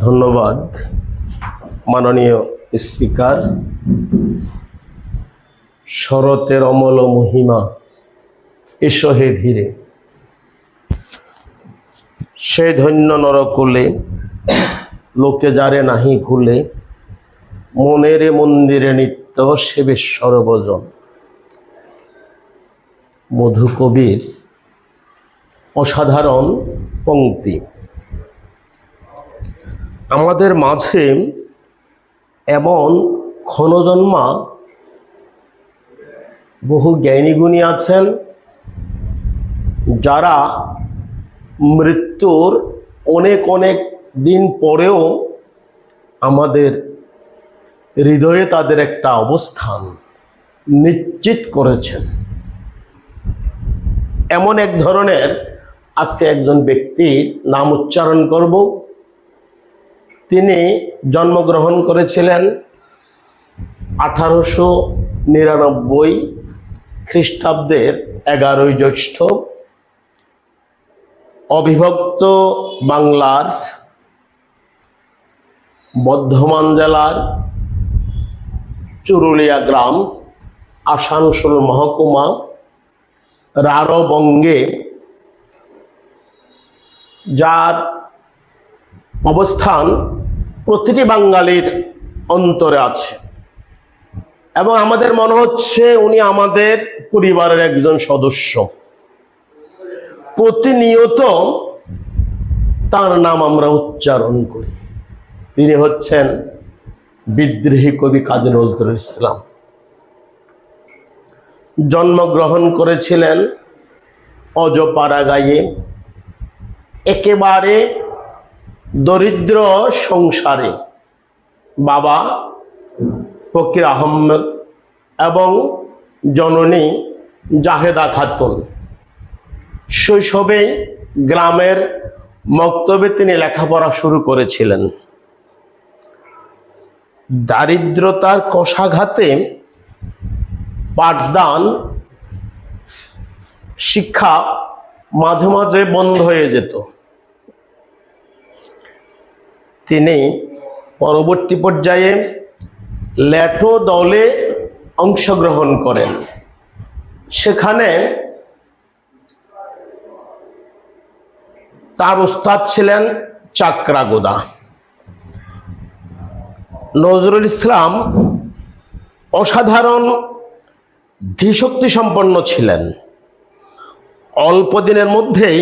ধন্যবাদ মাননীয় স্পিকার। শরতের অমল মহিমা এসো হে ধীরে, সে ধন্য নরকুলে লোকে যারে নাহি ভুলে, মনেরে মন্দিরে নিত্য সেবে সর্বজন। মধু কবির অসাধারণ পংক্তি। আমাদের মাঝে এমন ক্ষণজন্মা বহু জ্ঞানীগুণী আছেন যারা মৃত্যুর অনেক অনেক দিন পরেও আমাদের হৃদয়ে তাদের একটা অবস্থান নিশ্চিত করেছেন। এমন এক ধরনের আজকে একজন ব্যক্তির নাম উচ্চারণ করব। তিনি জন্মগ্রহণ করেছিলেন 1899 খ্রিস্টাব্দের 11 জ্যৈষ্ঠ, অবিভক্ত বাংলার বর্ধমান জেলার চুরুলিয়া গ্রাম, আসানসোল মহকুমা, রাঢ়বঙ্গে, যার অবস্থান প্রতিটি বাঙালির অন্তরে আছে এবং আমাদের মনে হচ্ছে উনি আমাদের পরিবারের একজন সদস্য। প্রতিনিয়ত তার নাম আমরা উচ্চারণ করি। তিনি হচ্ছেন বিদ্রোহী কবি কাজী নজরুল ইসলাম। জন্মগ্রহণ করেছিলেন অজপাড়াগাঁয়ে, একেবারে দরিদ্র সংসারে। বাবা ফকির আহমেদ এবং জননী জাহেদা খাতুন। শৈশবে গ্রামের মক্তবে তিনি লেখাপড়া শুরু করেছিলেন। দারিদ্রতার কষাঘাতে পাঠদান শিক্ষা মাঝে মাঝে বন্ধ হয়ে যেত। তিনি পরবর্তী পর্যায়ে ল্যাটো দলে অংশগ্রহণ করেন। সেখানে তার উস্তাদ ছিলেন চাকরাগোদা। নজরুল ইসলাম অসাধারণ ধীশক্তি সম্পন্ন ছিলেন। অল্প দিনের মধ্যেই